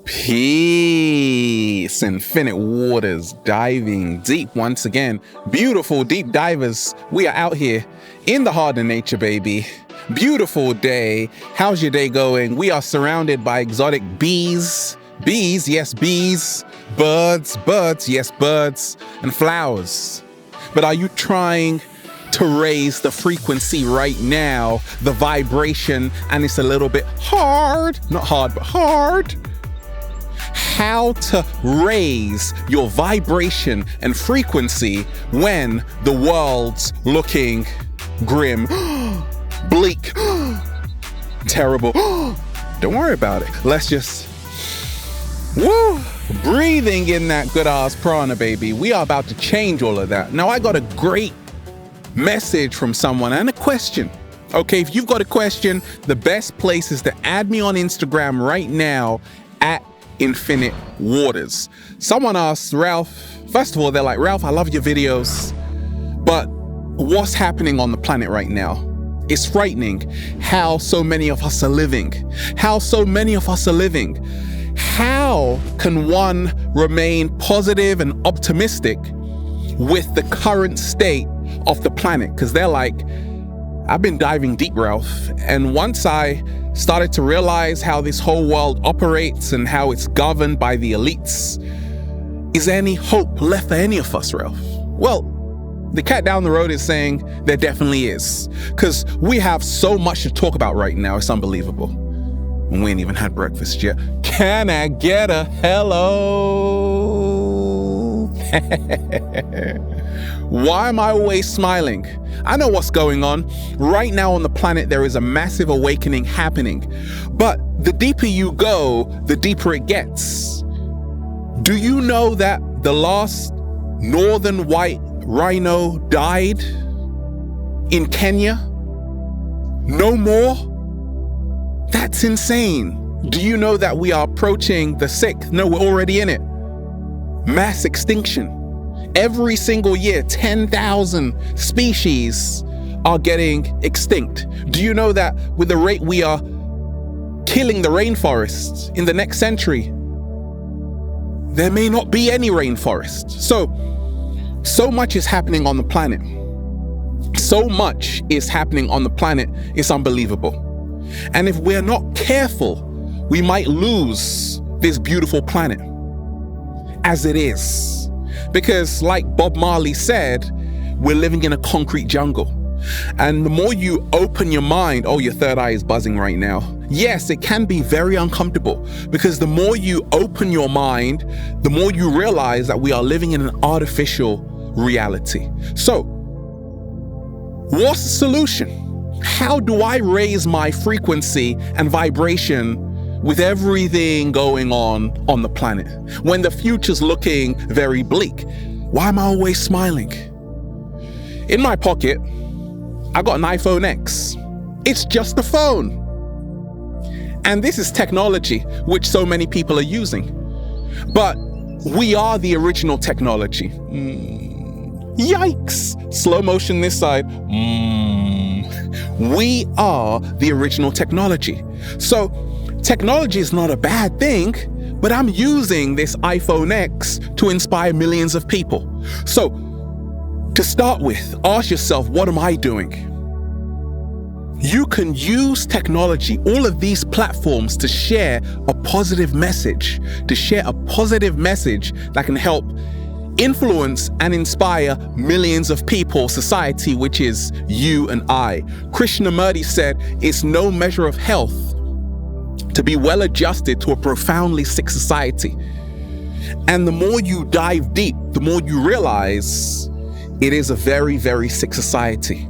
Peace, infinite waters, diving deep once again. Beautiful deep divers, we are out here in the heart of nature, baby. Beautiful day. How's your day going? We are surrounded by exotic bees. Bees, yes, bees. Birds, yes, birds. And flowers. But are you trying to raise the frequency right now, the vibration, and it's a little bit hard? Not hard, but hard. How to raise your vibration and frequency when the world's looking grim, bleak, terrible. Don't worry about it. Let's just, breathing in that good ass prana, baby. We are about to change all of that. Now, I got a great message from someone and a question. Okay, if you've got a question, the best place is to add me on Instagram right now at Infinite Waters. Someone asked Ralph, first of all, they're like, Ralph, I love your videos, but what's happening on the planet right now? It's frightening how so many of us are living. How can one remain positive and optimistic with the current state of the planet? Because they're like, I've been diving deep, Ralph, and once I started to realize how this whole world operates and how it's governed by the elites, is there any hope left for any of us, Ralph? Well, the cat down the road is saying there definitely is, because we have so much to talk about right now. It's unbelievable. And we ain't even had breakfast yet. Can I get a hello? Why am I always smiling? I know what's going on. Right now on the planet, there is a massive awakening happening. But the deeper you go, the deeper it gets. Do you know that the last northern white rhino died in Kenya? No more? That's insane. Do you know that we are approaching the 6th? No, we're already in it. Mass extinction. Every single year, 10,000 species are getting extinct. Do you know that with the rate we are killing the rainforests in the next century, there may not be any rainforest? So much is happening on the planet. So much is happening on the planet, it's unbelievable. And if we're not careful, we might lose this beautiful planet as it is. Because like Bob Marley said, we're living in a concrete jungle. And the more you open your mind, your third eye is buzzing right now. Yes, it can be very uncomfortable because the more you open your mind, the more you realize that we are living in an artificial reality. So, what's the solution? How do I raise my frequency and vibration with everything going on the planet when the future's looking very bleak? Why am I always smiling? In my pocket, I got an iPhone X. It's just a phone. And this is technology which so many people are using. But we are the original technology. Yikes! Slow motion this side. We are the original technology. So technology is not a bad thing, but I'm using this iPhone X to inspire millions of people. So, to start with, ask yourself, what am I doing? You can use technology, all of these platforms, to share a positive message, that can help influence and inspire millions of people, society, which is you and I. Krishnamurti said, it's no measure of health to be well adjusted to a profoundly sick society. And the more you dive deep, the more you realize it is a very, very sick society.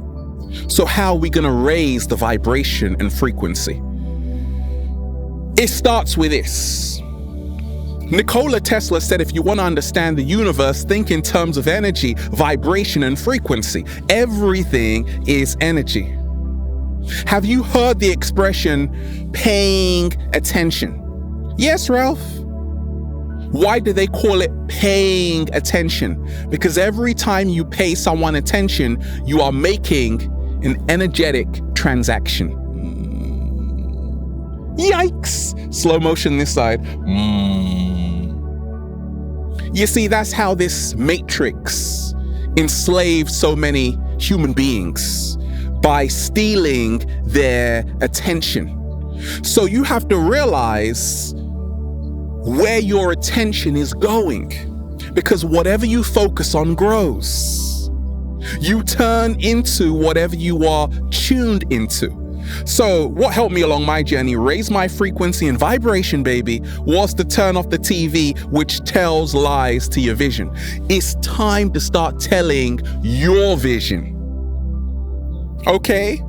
So how are we going to raise the vibration and frequency? It starts with this. Nikola Tesla said, if you want to understand the universe, think in terms of energy, vibration, and frequency. Everything is energy. Have you heard the expression, paying attention? Yes, Ralph. Why do they call it paying attention? Because every time you pay someone attention, you are making an energetic transaction. Yikes! Slow motion this side. You see, that's how this matrix enslaved so many human beings, by stealing their attention. So you have to realize where your attention is going, because whatever you focus on grows. You turn into whatever you are tuned into. So what helped me along my journey, raise my frequency and vibration, baby, was to turn off the TV, which tells lies to your vision. It's time to start telling your vision. Okay?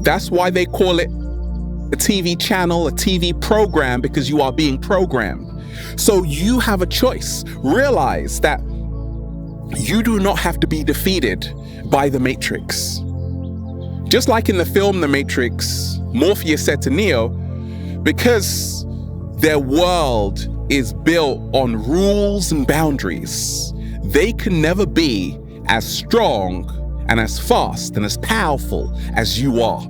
That's why they call it a TV channel, a TV program, because you are being programmed. So you have a choice. Realize that you do not have to be defeated by the Matrix. Just like in the film The Matrix, Morpheus said to Neo, because their world is built on rules and boundaries, they can never be as strong and as fast and as powerful as you are.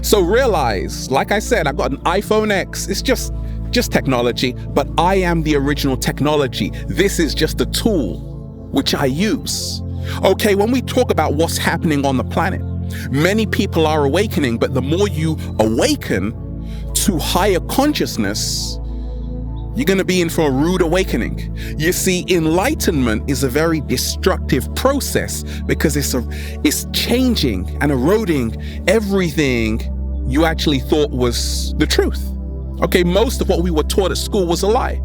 So realize, like I said, I've got an iPhone X. It's just technology, but I am the original technology. This is just a tool which I use. Okay, when we talk about what's happening on the planet, many people are awakening, but the more you awaken to higher consciousness, you're going to be in for a rude awakening. You see, enlightenment is a very destructive process because it's changing and eroding everything you actually thought was the truth. Okay, most of what we were taught at school was a lie.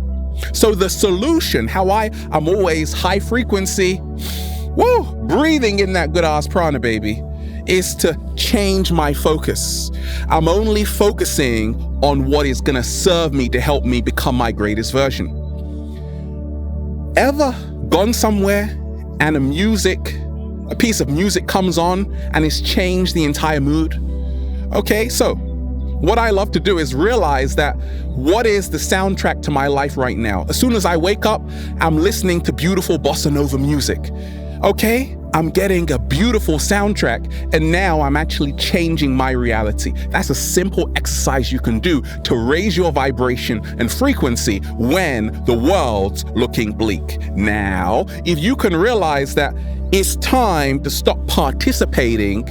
So the solution, how I'm always high frequency, breathing in that good ass prana, baby, is to change my focus. I'm only focusing on what is gonna serve me to help me become my greatest version. Ever gone somewhere and a piece of music comes on and it's changed the entire mood? Okay, so what I love to do is realize that what is the soundtrack to my life right now? As soon as I wake up, I'm listening to beautiful bossa nova music. Okay, I'm getting a beautiful soundtrack, and now I'm actually changing my reality. That's a simple exercise you can do to raise your vibration and frequency when the world's looking bleak. Now, if you can realize that it's time to stop participating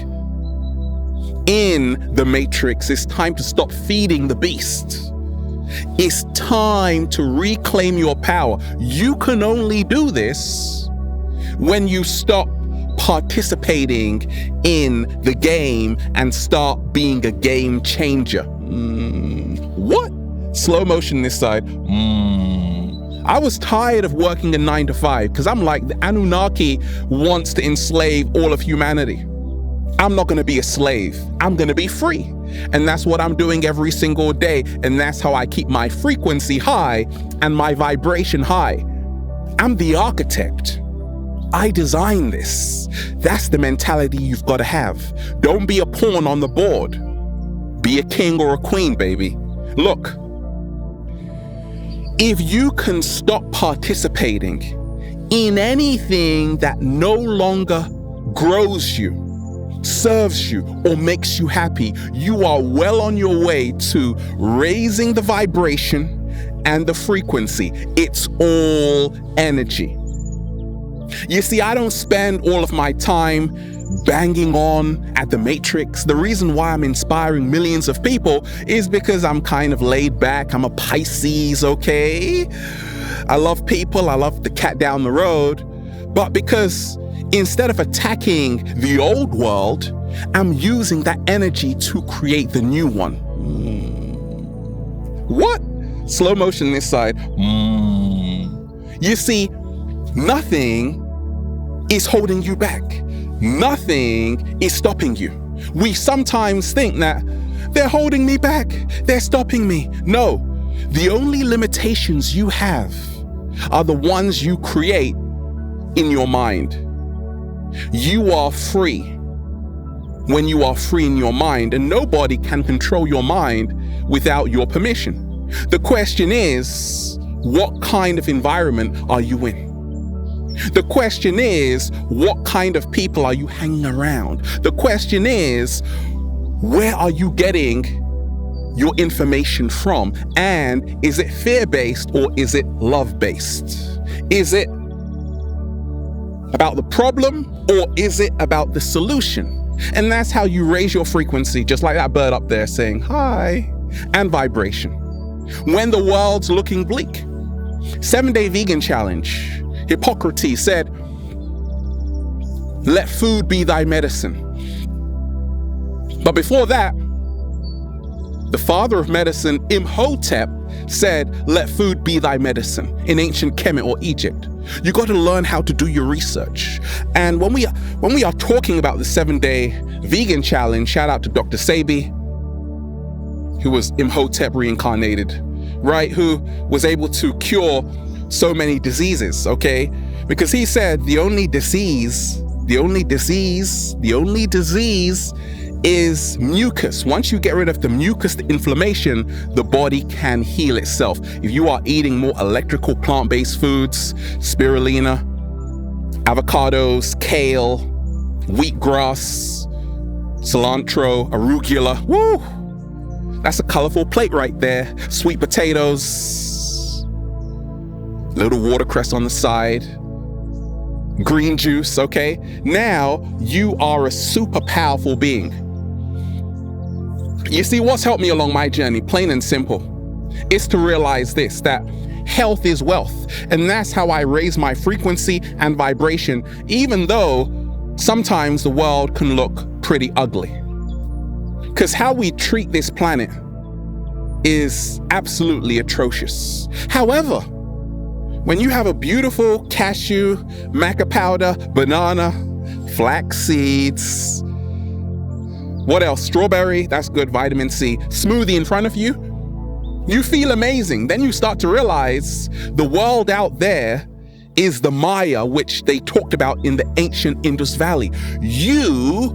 in the Matrix, it's time to stop feeding the beast. It's time to reclaim your power. You can only do this when you stop participating in the game and start being a game changer. What? Slow motion this side. I was tired of working a 9 to 5 because I'm like, the Anunnaki wants to enslave all of humanity. I'm not going to be a slave. I'm going to be free. And that's what I'm doing every single day. And that's how I keep my frequency high and my vibration high. I'm the architect. I designed this. That's the mentality you've got to have. Don't be a pawn on the board. Be a king or a queen, baby. Look, if you can stop participating in anything that no longer grows you, serves you, or makes you happy, you are well on your way to raising the vibration and the frequency. It's all energy. You see, I don't spend all of my time banging on at the Matrix. The reason why I'm inspiring millions of people is because I'm kind of laid back. I'm a Pisces, okay? I love people. I love the cat down the road. But because instead of attacking the old world, I'm using that energy to create the new one. What? Slow motion this side. You see, nothing is holding you back. Nothing is stopping you. We sometimes think that they're holding me back, they're stopping me. No, the only limitations you have are the ones you create in your mind. You are free when you are free in your mind, and nobody can control your mind without your permission. The question is, what kind of environment are you in? The question is, what kind of people are you hanging around? The question is, where are you getting your information from? And is it fear-based or is it love-based? Is it about the problem or is it about the solution? And that's how you raise your frequency, just like that bird up there saying hi, and vibration. When the world's looking bleak. 7-Day Vegan Challenge. Hippocrates said, let food be thy medicine. But before that, the father of medicine, Imhotep, said, let food be thy medicine in ancient Kemet or Egypt. You got to learn how to do your research. And when we are talking about the 7-Day Vegan Challenge, shout out to Dr. Sebi, who was Imhotep reincarnated, right? Who was able to cure so many diseases, okay? Because he said the only disease is mucus. Once you get rid of the mucus, the inflammation, the body can heal itself. If you are eating more electrical plant-based foods, spirulina, avocados, kale, wheatgrass, cilantro, arugula, woo! That's a colorful plate right there. Sweet potatoes, little watercress on the side, green juice, okay? Now you are a super powerful being. You see, what's helped me along my journey, plain and simple, is to realize this, that health is wealth. And that's how I raise my frequency and vibration, even though sometimes the world can look pretty ugly. Because how we treat this planet is absolutely atrocious. However, when you have a beautiful cashew, maca powder, banana, flax seeds, what else? Strawberry, that's good, vitamin C, smoothie in front of you, you feel amazing. Then you start to realize the world out there is the Maya, which they talked about in the ancient Indus Valley. You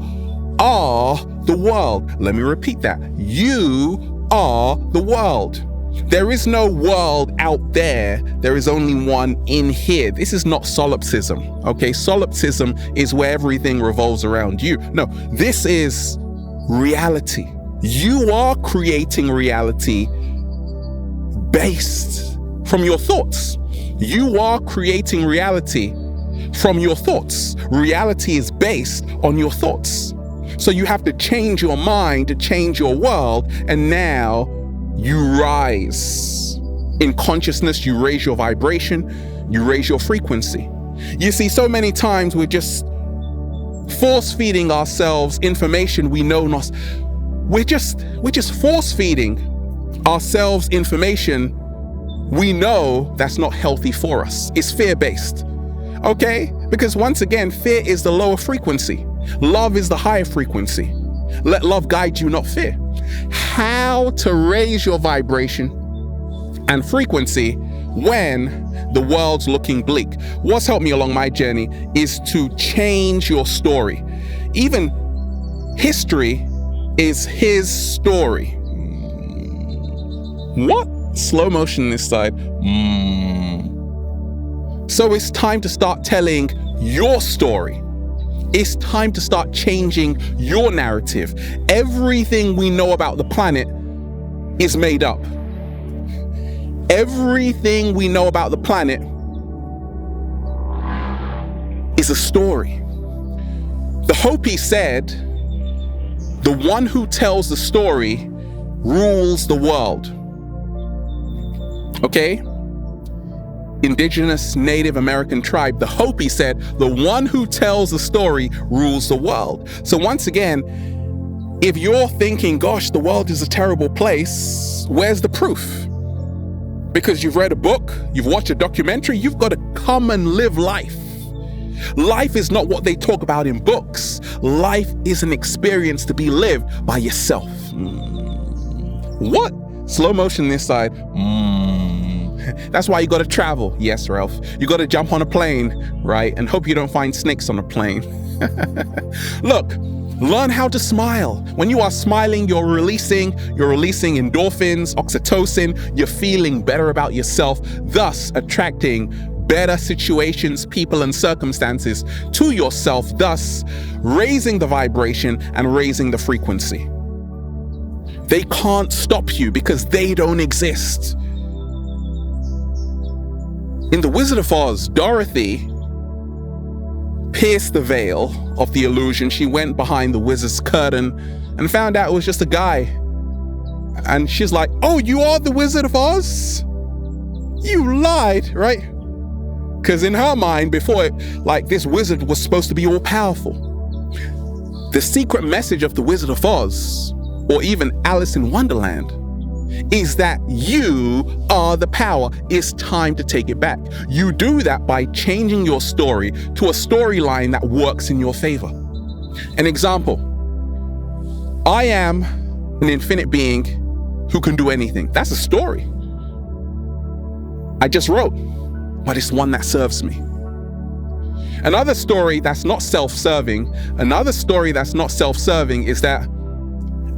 are the world. Let me repeat that. You are the world. There is no world out there. There is only one in here. This is not solipsism, okay? Solipsism is where everything revolves around you. No, this is reality. You are creating reality based from your thoughts. You are creating reality from your thoughts. Reality is based on your thoughts. So you have to change your mind to change your world, and now you rise in consciousness, you raise your vibration, you raise your frequency. You see, so many times we're just force-feeding ourselves information we know not. We're just force-feeding ourselves information we know that's not healthy for us. It's fear-based, okay? Because once again, fear is the lower frequency. Love is the higher frequency. Let love guide you, not fear. How to raise your vibration and frequency when the world's looking bleak. What's helped me along my journey is to change your story. Even history is his story. What? Slow motion this side. So it's time to start telling your story. It's time to start changing your narrative. Everything we know about the planet is made up. Everything we know about the planet is a story. The Hopi said, the one who tells the story rules the world. Okay? Indigenous Native American tribe, the Hopi said, the one who tells the story rules the world. So once again, if you're thinking, gosh, the world is a terrible place, where's the proof? Because you've read a book, you've watched a documentary, you've got to come and live life. Life is not what they talk about in books. Life is an experience to be lived by yourself. What? Slow motion this side. That's why you got to travel. Yes, Ralph. You got to jump on a plane, right? And hope you don't find snakes on a plane. Look, learn how to smile. When you are smiling, you're releasing endorphins, oxytocin. You're feeling better about yourself, thus attracting better situations, people, and circumstances to yourself, thus raising the vibration and raising the frequency. They can't stop you because they don't exist. In The Wizard of Oz, Dorothy pierced the veil of the illusion. She went behind the wizard's curtain and found out it was just a guy. And she's like, "Oh, you are the Wizard of Oz? You lied," right? Because in her mind, before, this wizard was supposed to be all powerful. The secret message of the Wizard of Oz, or even Alice in Wonderland, is that you are the power. It's time to take it back. You do that by changing your story to a storyline that works in your favor. An example: I am an infinite being who can do anything. That's a story I just wrote, but it's one that serves me. Another story that's not self-serving is that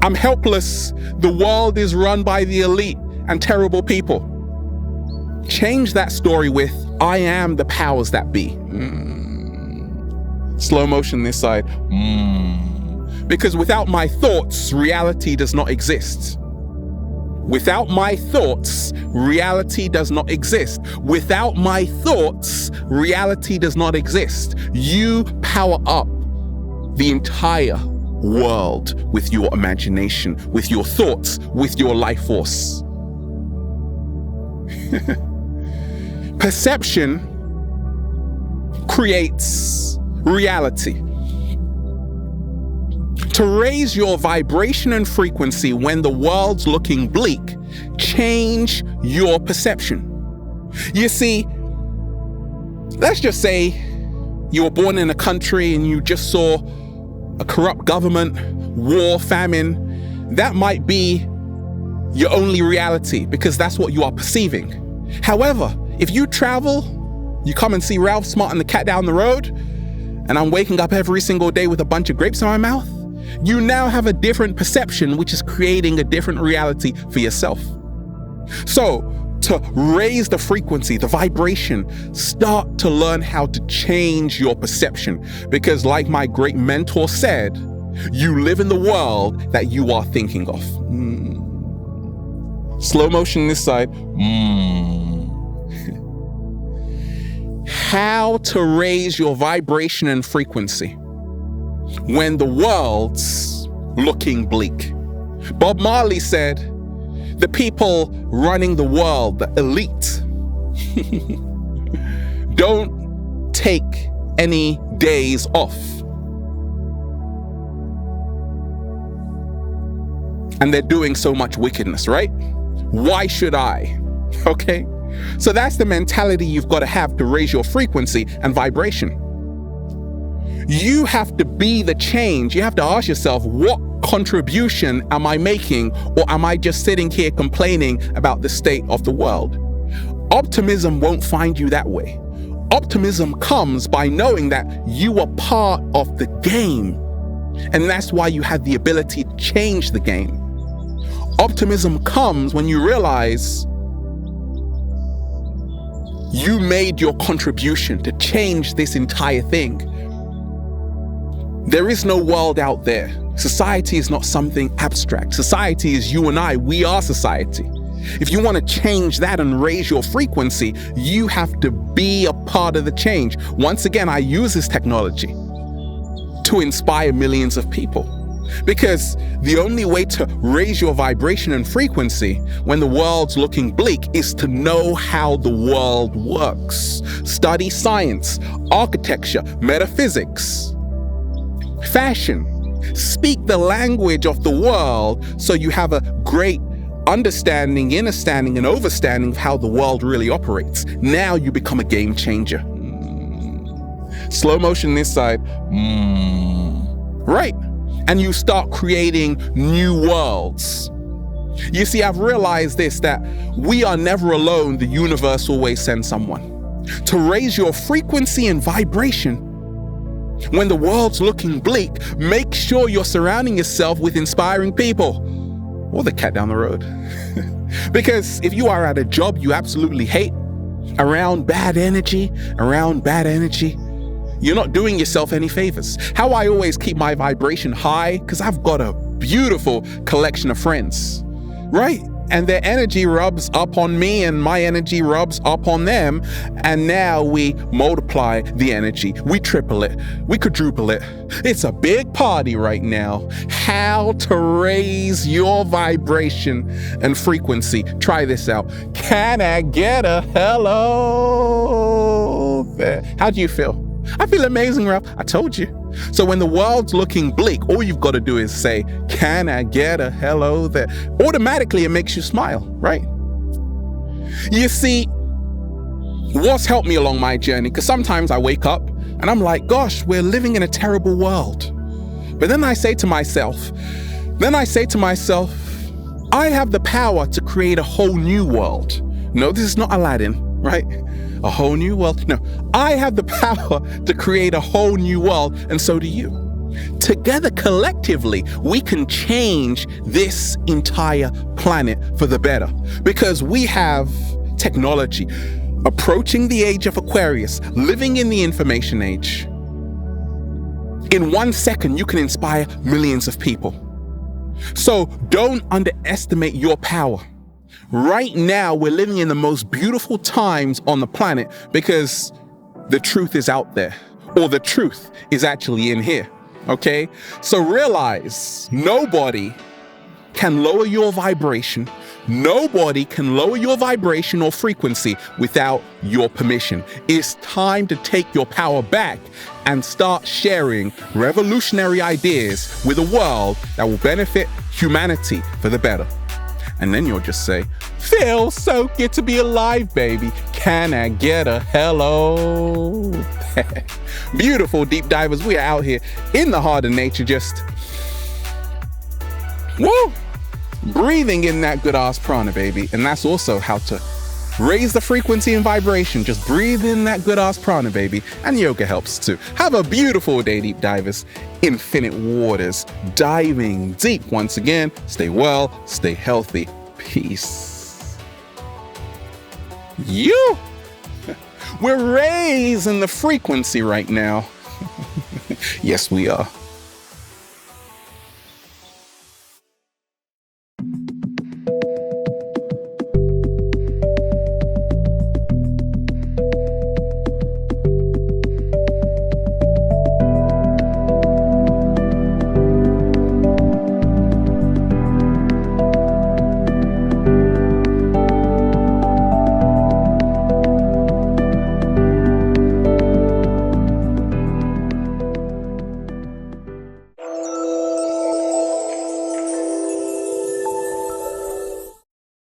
I'm helpless. The world is run by the elite and terrible people. Change that story with, I am the powers that be. Slow motion this side. Because without my thoughts, reality does not exist. Without my thoughts, reality does not exist. Without my thoughts, reality does not exist. You power up the entire world with your imagination, with your thoughts, with your life force. Perception creates reality. To raise your vibration and frequency when the world's looking bleak, change your perception. You see, let's just say you were born in a country and you just saw a corrupt government, war, famine. That might be your only reality because that's what you are perceiving. However, if you travel, you come and see Ralph Smart and the cat down the road, and I'm waking up every single day with a bunch of grapes in my mouth, you now have a different perception, which is creating a different reality for yourself. So, to raise the frequency, the vibration, start to learn how to change your perception. Because like my great mentor said, you live in the world that you are thinking of. Slow motion this side. How to raise your vibration and frequency when the world's looking bleak. Bob Marley said, the people running the world, the elite, don't take any days off. And they're doing so much wickedness, right? Why should I? Okay? So that's the mentality you've got to have to raise your frequency and vibration. You have to be the change. You have to ask yourself, what contribution am I making, or am I just sitting here complaining about the state of the world? Optimism won't find you that way. Optimism comes by knowing that you are part of the game, and that's why you have the ability to change the game. Optimism comes when you realize you made your contribution to change this entire thing. There is no world out there. Society is not something abstract. Society is you and I. We are society. If you want to change that and raise your frequency, you have to be a part of the change. Once again, I use this technology to inspire millions of people. Because the only way to raise your vibration and frequency when the world's looking bleak is to know how the world works. Study science, architecture, metaphysics, fashion. Speak the language of the world so you have a great understanding, understanding, and overstanding of how the world really operates. Now you become a game changer. Slow motion this side. Right. And you start creating new worlds. You see, I've realized this, that we are never alone. The universe always sends someone. To raise your frequency and vibration, when the world's looking bleak, make sure you're surrounding yourself with inspiring people, or the cat down the road. Because if you are at a job you absolutely hate, around bad energy, you're not doing yourself any favors. How I always keep my vibration high, because I've got a beautiful collection of friends, right? And their energy rubs up on me and my energy rubs up on them. And now we multiply the energy. We triple it. We quadruple it. It's a big party right now. How to raise your vibration and frequency. Try this out. Can I get a hello there? How do you feel? I feel amazing, Ralph. I told you. So when the world's looking bleak, all you've got to do is say, can I get a hello there? Automatically, it makes you smile, right? You see, what's helped me along my journey, because sometimes I wake up and I'm like, gosh, we're living in a terrible world. But then I say to myself, I have the power to create a whole new world. No, this is not Aladdin, right? A whole new world. No, I have the power to create a whole new world, and so do you. Together, collectively, we can change this entire planet for the better, because we have technology approaching the age of Aquarius, living in the information age. In 1 second, you can inspire millions of people. So don't underestimate your power. Right now, we're living in the most beautiful times on the planet because the truth is out there, or the truth is actually in here, okay? So realize nobody can lower your vibration. Nobody can lower your vibration or frequency without your permission. It's time to take your power back and start sharing revolutionary ideas with a world that will benefit humanity for the better. And then you'll just say, feels so good to be alive, baby. Can I get a hello? Beautiful deep divers, we are out here in the heart of nature, just breathing in that good ass prana, baby. And that's also how to raise the frequency and vibration. Just breathe in that good ass prana, baby. And yoga helps too. Have a beautiful day, deep divers. Infinite waters, diving deep once again. Stay well, stay healthy. Peace. We're raising the frequency right now. Yes, we are.